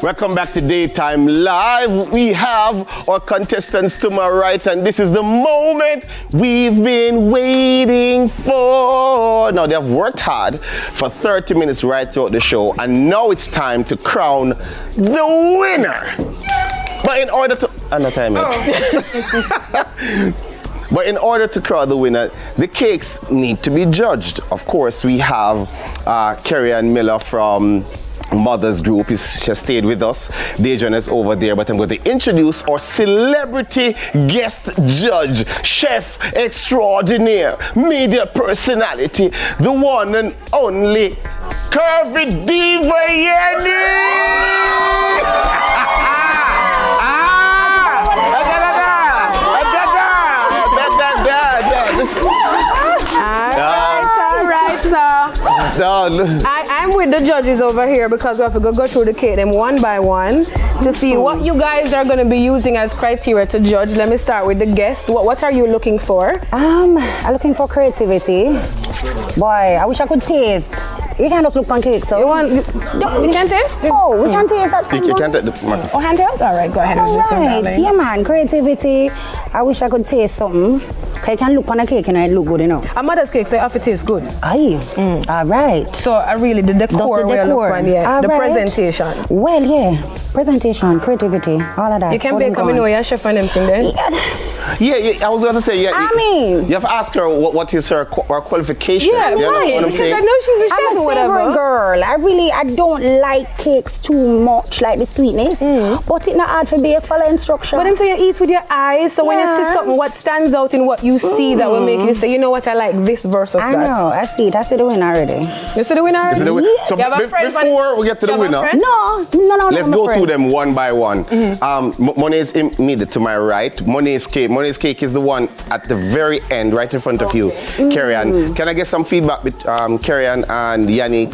Welcome back to Daytime Live. We have our contestants to my right, and this is the moment we've been waiting for. Now, they have worked hard for 30 minutes right throughout the show, and now it's time to crown the winner. But in order to... But in order to crown the winner, the cakes need to be judged. Of course, we have Kerry-Ann Miller from Mother's Group. She has stayed with us. Dejan is over there, but I'm going to introduce our celebrity guest judge, chef extraordinaire, media personality, the one and only Curvy Diva Yenny! I'm with the judges over here because we have to go through the cake them one by one to see what you guys are going to be using as criteria to judge. Let me start with the guest. What are you looking for? I'm looking for creativity. Boy, I wish I could taste. You can't just look on cake, so. You can taste? Oh, we can taste that. You can't take the microphone. Oh, handheld? All right, go ahead. All right, yeah, man, creativity. I wish I could taste something. You can look on a cake and it look good enough. A mother's cake, so it have to taste good. Aye. All right. So really the decor we're looking, yeah. The presentation. Well, yeah. Presentation, creativity, all of that. You can bake, I know you're chef and everything then. Yeah, I was going to say, you have to ask her what is her qualifications. Yeah, you right. What I'm saying? I know she's a chef I'm a or whatever. favorite girl. I don't like cakes too much, like the sweetness. But it's not hard for bake, follow instruction. But then say you eat with your eyes, so when you see something, what stands out in what you see that will make you say, you know what, I like this versus that. I know, I see it. I see the winner already. You see the winner already? So before we get to the winner, no. Let's go through them one by one. Money is immediate to my right. Money's cake is the one at the very end, right in front of you, Kerry-Ann. Can I get some feedback with Kerry-Ann and Yannick?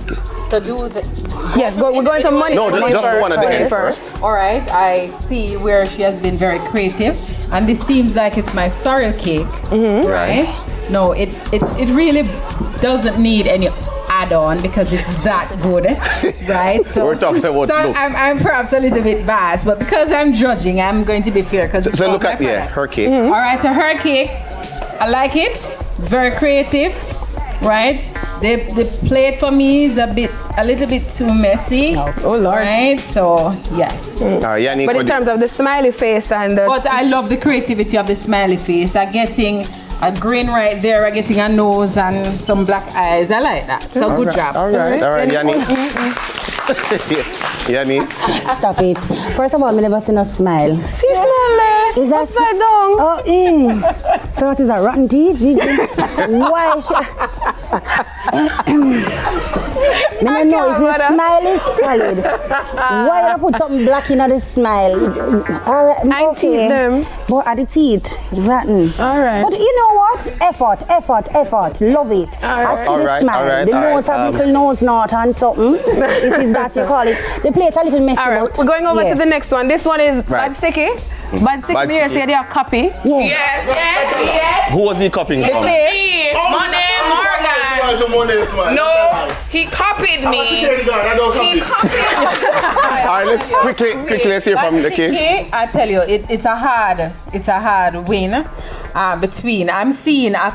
So do the... Yes, we're going to Money. No, money just the one at the end first. All right, I see where she has been very creative, and this seems like it's my sorrel cake, right? No, it really doesn't need any add-on because it's that good, right? So we're talking about. So I'm perhaps a little bit biased, but because I'm judging, I'm going to be fair. So look at her cake. All right, so her cake, I like it. It's very creative, right? The plate for me is a little bit too messy. Oh Lord! Right, so yes. Yannick, but in terms of the smiley face and but I love the creativity of the smiley face. I'm getting a grin right there. I'm getting a nose and some black eyes. I like that. So good job. All right, Yannick. Yannick. Stop it. First of all, I never seen a smile. See smile is that upside down? Oh, so that is a rotten teeth. Why? I don't know if your smile is solid. Why would I put something black in the smile? All right, I teeth them. But at the teeth, it's rotten. All right. But you know what? Effort. Love it. I see the smile. The nose have little nose knot and something. If it's that you call it. The plate a little messy. All right, we're going over to the next one. This one is Bad Sicky. Bad Sicky, here say they are copy. Yes. Who was he copying from? Me, Money Morgan. No, he copied me. He copied me. All right, let's quickly let's hear from the case. I tell you, it's a hard win. Between I'm seeing a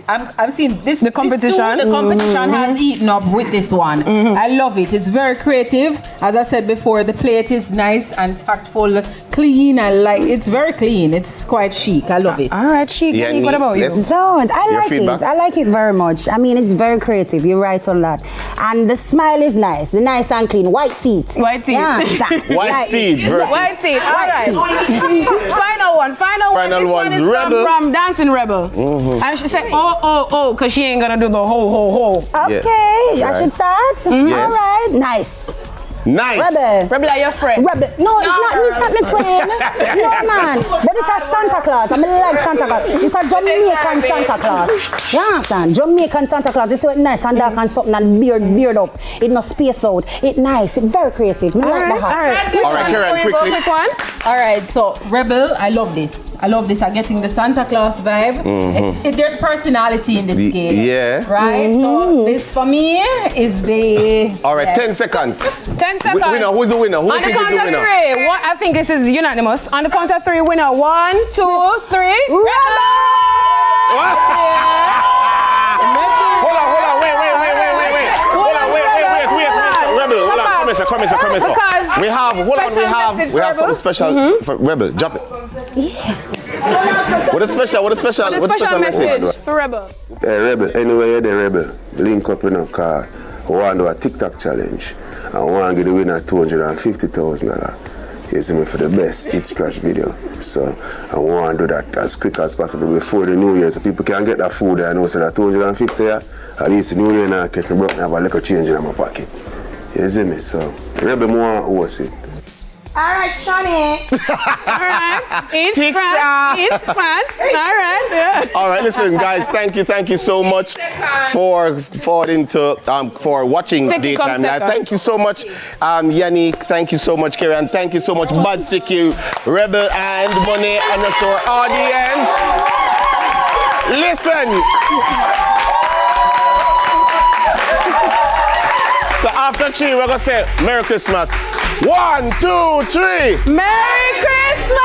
I'm seeing this the competition. The competition has eaten up with this one. I love it. It's very creative. As I said before, the plate is nice and tactful, clean. It's very clean. It's quite chic. I love it. All right, chic. Yeah, what about you? Don't. I like it. I like it very much. I mean, it's very creative. You're right on that. And the smile is nice. The nice and clean. White teeth. White teeth. Yeah, White teeth. White teeth. All right. Final one. Final one. This one is from Dancing Rebel. And she said, oh, because she ain't going to do the ho. Okay. I should start? Yes. All right. Nice. Rebel are your friend. Rebel. No, it's not my friend. No, man. But it's a Santa Claus. I like Santa Claus. It's a Jamaican Santa Claus. You understand? Jamaican Santa Claus. It's so nice and dark and something and beard up. It no space out. It's nice. It's very creative. I like the hat. All right, Karen, quickly. All right, so Rebel, I love this. I love this. I'm getting the Santa Claus vibe. There's personality in this cake. Yeah. Right? So this for me is the... All right, 10 seconds. 10 seconds. Winner, who's the winner? Who On do the you think count is of the winner? 3. I think this is unanimous. On the count of 3, winner. 1, 2, 3. Hold on, wait. Rebel, hold on, come here. Because We have something special for Rebel. Drop it. What a special message for Rebel. Hey, Rebel, anyway, you're the Rebel. Link up in a car. I want to do a TikTok challenge. I want to give the winner $250,000. You see me for the best hit scratch video. So I want to do that as quick as possible before the New Year, so people can get that food. I know so that 250, at least the New Year now catch me broke and have a little change in my pocket. You see me? So Rebel more was it. All right, Sonny. All right. Each scratch. All right. Yeah. All right, listen, guys. Thank you so much for watching Daytime Live. Thank you so much, Yannick. Thank you so much, Kerry, and thank you so much, Bad CQ, Rebel, and Money, and our audience. Listen. So after 3, we're gonna say Merry Christmas. 1, 2, 3. Merry Christmas!